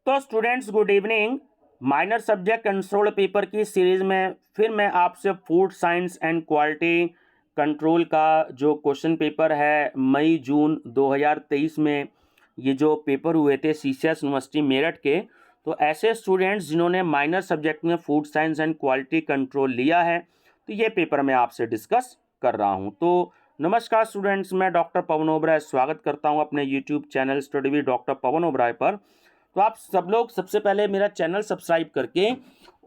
तो students good evening. Minor subject control paper की series में फिर मैं आपसे food science and quality control का जो क्वेश्चन पेपर है मई जून 2023 में ये जो पेपर हुए थे सीसीएस यूनिवर्सिटी मेरठ के, तो ऐसे स्टूडेंट्स जिन्होंने माइनर सब्जेक्ट में food science and quality control लिया है तो ये पेपर मैं आपसे डिस्कस कर रहा हूँ। तो नमस्कार स्टूडेंट्स, मैं डॉक्टर पवन ओबराय स्वागत करता हूँ अपने YouTube channel study with doctor Pavan Oberoi पर। तो आप सब लोग सबसे पहले मेरा चैनल सब्सक्राइब करके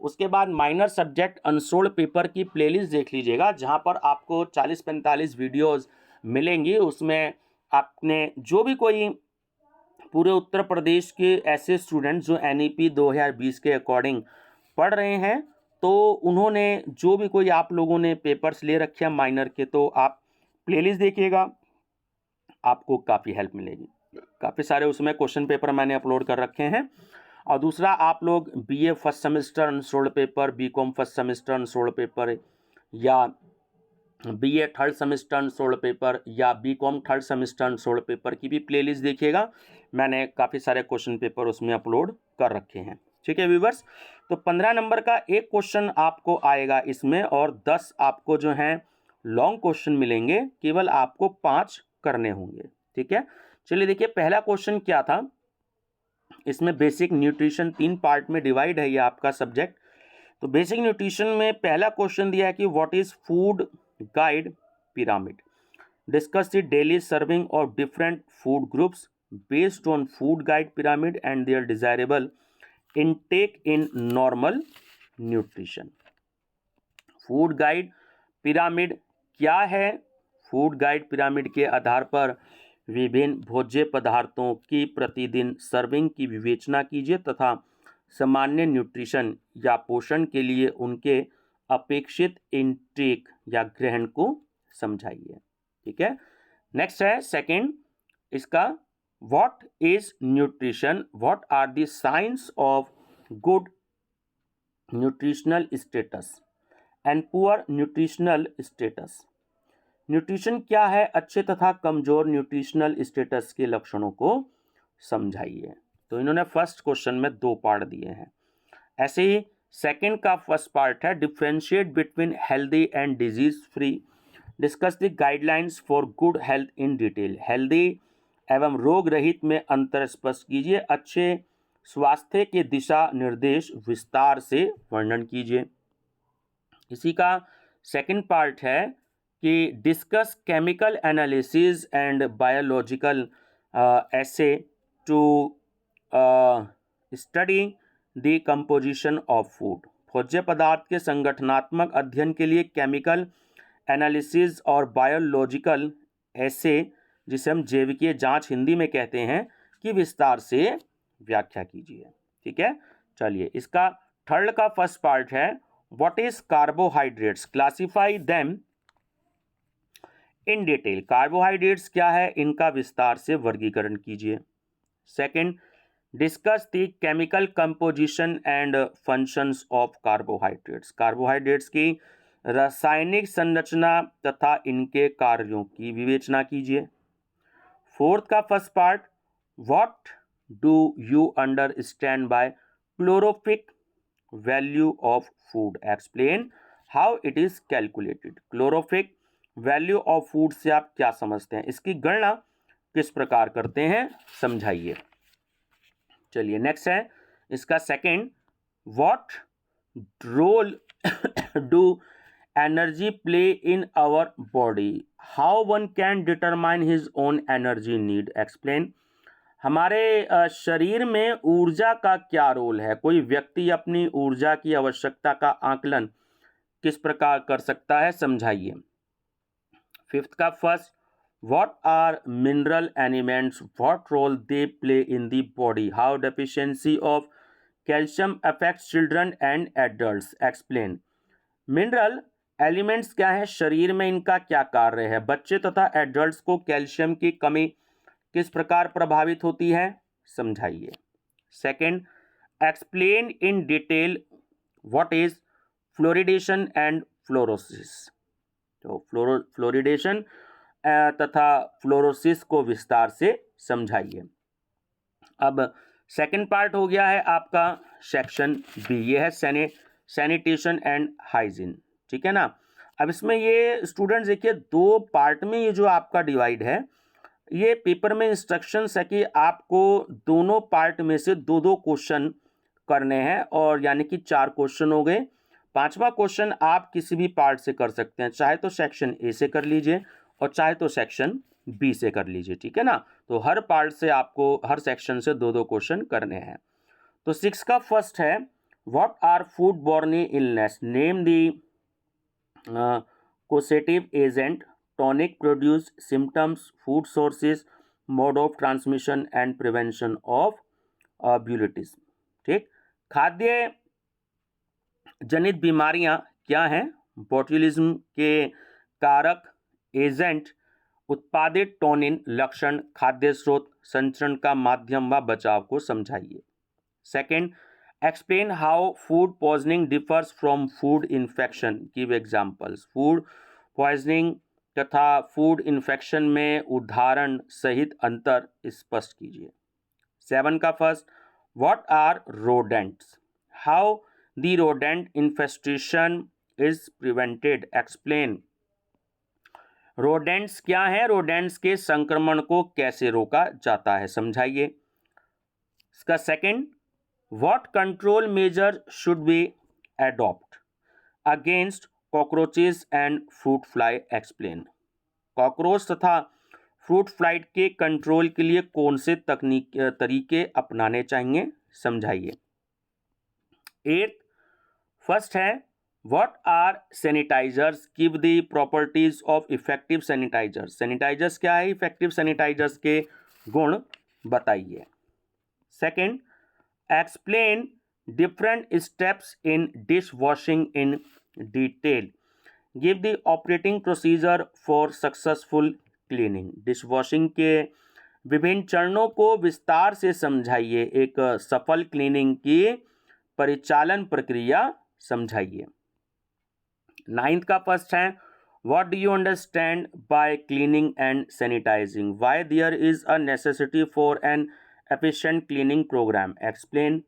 उसके बाद माइनर सब्जेक्ट अनसोल्ड पेपर की प्लेलिस्ट देख लीजिएगा, जहां पर आपको 40-45 वीडियोस मिलेंगी। उसमें आपने जो भी कोई पूरे उत्तर प्रदेश के ऐसे स्टूडेंट्स जो एनईपी 2020 के अकॉर्डिंग पढ़ रहे हैं, तो उन्होंने जो भी कोई आप लोगों ने पेपर्स ले रखे हैं माइनर के, तो आप प्लेलिस्ट देखिएगा, आपको काफ़ी हेल्प मिलेगी। काफ़ी सारे उसमें क्वेश्चन पेपर मैंने अपलोड कर रखे हैं। और दूसरा, आप लोग BA first semester unsolved paper, BCom first semester unsolved paper, या BA third semester unsolved paper, या BCom third semester unsolved paper की भी प्लेलिस्ट देखिएगा। मैंने काफ़ी सारे क्वेश्चन पेपर उसमें अपलोड कर रखे हैं। ठीक है व्यूवर्स, तो 15 नंबर का एक क्वेश्चन आपको आएगा इसमें, और 10 आपको जो हैं लॉन्ग क्वेश्चन मिलेंगे। केवल आपको 5 करने होंगे। ठीक है, चलिए देखिए पहला क्वेश्चन क्या था। इसमें बेसिक न्यूट्रिशन 3 पार्ट में डिवाइड है ये आपका सब्जेक्ट। तो बेसिक न्यूट्रिशन में पहला क्वेश्चन दिया है कि what is food guide pyramid, discuss the daily serving of different food groups based on food guide pyramid and their desirable intake in normal nutrition. Food guide pyramid क्या है? Food guide pyramid के आधार पर विभिन्न भोज्य पदार्थों की प्रतिदिन serving की विवेचना कीजिए तथा सामान्य न्यूट्रिशन या पोषण के लिए उनके अपेक्षित इंटेक या ग्रहण को समझाइए। ठीक है, नेक्स्ट है सेकंड इसका, what is nutrition, what are the signs of good nutritional status and poor nutritional status. Nutrition क्या है, अच्छे तथा कमजोर न्यूट्रिशनल स्टेटस के लक्षणों को समझाइए। तो इन्होंने फर्स्ट क्वेश्चन में 2 पार्ट दिए हैं। ऐसे ही सेकंड का फर्स्ट पार्ट है, differentiate between healthy and disease free, discuss the guidelines for good health in detail. Healthy एवं रोग रहित में अंतर स्पष्ट कीजिए, अच्छे स्वास्थ्य के दिशा निर्देश विस्तार से वर्णन कीजिए। इसी का सेकंड पार्ट है कि discuss chemical analysis and biological assays to study the composition of food. भोज्य पदार्थ के संगठनात्मक अध्ययन के लिए केमिकल एनालिसिस और बायोलॉजिकल ऐसे, जिसे हम जैविकीय जांच हिंदी में कहते हैं, कि विस्तार से व्याख्या कीजिए। ठीक है, चलिए इसका थर्ड का फर्स्ट पार्ट है, what is carbohydrates, classify them in detail. Carbohydrates क्या है, इनका विस्तार से वर्गीकरण कीजिए। Second, discuss the chemical composition and functions of carbohydrates. Carbohydrates की रासायनिक संरचना तथा इनके कार्यों की विवेचना कीजिए। फोर्थ का first part, what do you understand by calorific value of food, explain how it is calculated. Calorific value of food से आप क्या समझते हैं, इसकी गणना किस प्रकार करते हैं, समझाइए। चलिए नेक्स्ट है इसका second, what role do energy play in our body, how one can determine his own energy need, explain. हमारे शरीर में ऊर्जा का क्या रोल है, कोई व्यक्ति अपनी ऊर्जा की आवश्यकता का आकलन किस प्रकार कर सकता है, समझाइए। फिफ्थ का first, what are mineral elements, what role they play in the body, how deficiency of calcium affects children and adults, explain. Mineral elements क्या है, शरीर में इनका क्या कार्य है, बच्चे तथा एडल्ट्स को कैल्शियम की कमी किस प्रकार प्रभावित होती है, समझाइए। Second, explain in detail what is fluoridation and fluorosis. तो फ्लोरिडेशन तथा फ्लोरोसिस को विस्तार से समझाइए। अब सेकंड पार्ट हो गया है आपका सेक्शन बी, ये है सैनिटेशन एंड हाइजीन, ठीक है ना। अब इसमें ये स्टूडेंट्स देखिए दो पार्ट में ये जो आपका डिवाइड है, ये पेपर में इंस्ट्रक्शंस है कि आपको दोनों पार्ट में से दो दो क्वेश्चन करने हैं, और यानी कि 4 क्वेश्चन हो गए। 5वां क्वेश्चन आप किसी भी पार्ट से कर सकते हैं, चाहे तो सेक्शन ए से कर लीजिए और चाहे तो सेक्शन बी से कर लीजिए, ठीक है ना। तो हर पार्ट से आपको हर सेक्शन से दो दो क्वेश्चन करने हैं। तो 6 का फर्स्ट है, what are food borne illness, name the causative agent, tonic produce, symptoms, food sources, mode of transmission and prevention of bulitis। ठीक, खाद्य जनित बीमारियां क्या हैं, बोट्युलिज्म के कारक, एजेंट, उत्पादित टोनिन, लक्षण, खाद्य स्रोत, संचरण का माध्यम व बचाव को समझाइए। Second, explain how food poisoning differs from food infection, give examples. Food poisoning तथा फूड इन्फेक्शन में उदाहरण सहित अंतर स्पष्ट कीजिए। 7 का first, what are rodents, how the rodent infestation is prevented, explain. Rodents क्या है, रोडेंट्स के संक्रमण को कैसे रोका जाता है, समझाइए। इसका second, what control measure should be adopt against cockroaches and fruit fly, explain. Cockroach तथा फ्रूट फ्लाई के कंट्रोल के लिए कौन से तरीके अपनाने चाहिए, समझाइए। 8 फर्स्ट है, what are sanitizers, give the properties of effective sanitizers. Sanitizers क्या है, इफेक्टिव सैनिटाइजर्स के गुण बताइए। Second, explain different steps in dish washing in detail, give the operating procedure for successful cleaning. Dish washing के विभिन्न चरणों को विस्तार से समझाइए, एक सफल क्लीनिंग की परिचालन प्रक्रिया समझाइए। 9th का फर्स्ट है, what do you understand by cleaning and sanitizing, why there is a necessity for an efficient cleaning programme, explain.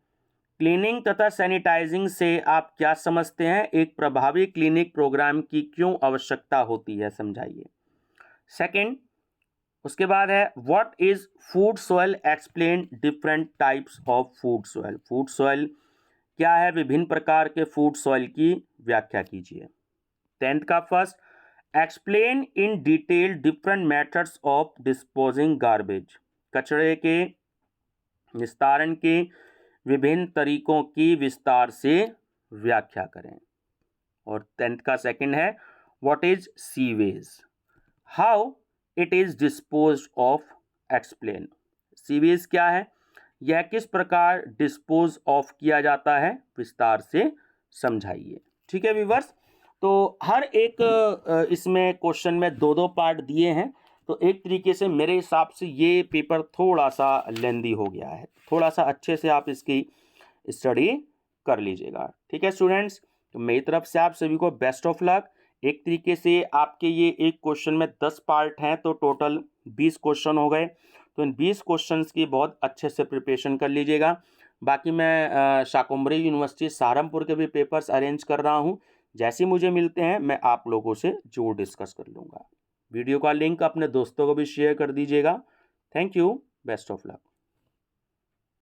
Cleaning तथा सैनिटाइजिंग से आप क्या समझते हैं, एक प्रभावी क्लीनिक प्रोग्राम की क्यों आवश्यकता होती है, समझाइए। सेकेंड, उसके बाद है, what is food soil, explain different types of food soil. Food soil क्या है, विभिन्न प्रकार के फूड सॉइल की व्याख्या कीजिए। 10th का first, explain in detail different methods of disposing garbage, कचरे के निस्तारण के विभिन्न तरीकों की विस्तार से व्याख्या करें। और 10th का सेकंड है, what is sewage, how it is disposed of, explain. Sewage क्या है, यह किस प्रकार डिस्पोज ऑफ किया जाता है, विस्तार से समझाइए। ठीक है व्यूअर्स, तो हर एक इसमें क्वेश्चन में दो दो पार्ट दिए हैं, तो एक तरीके से मेरे हिसाब से ये पेपर थोड़ा सा लेंदी हो गया है, थोड़ा सा अच्छे से आप इसकी स्टडी कर लीजिएगा। ठीक है स्टूडेंट्स, तो मेरी तरफ से आप सभी को बेस्ट ऑफ लक। एक तरीके से आपके ये एक क्वेश्चन में 10 पार्ट हैं, तो टोटल 20 क्वेश्चन हो गए। तो इन 20 क्वेश्चंस की बहुत अच्छे से प्रिपरेशन कर लीजिएगा। बाकी मैं शाकंभरी यूनिवर्सिटी सहारनपुर के भी पेपर्स अरेंज कर रहा हूँ, जैसे मुझे मिलते हैं मैं आप लोगों से जरूर डिस्कस कर लूँगा। वीडियो का लिंक अपने दोस्तों को भी शेयर कर दीजिएगा। Thank you, best of luck.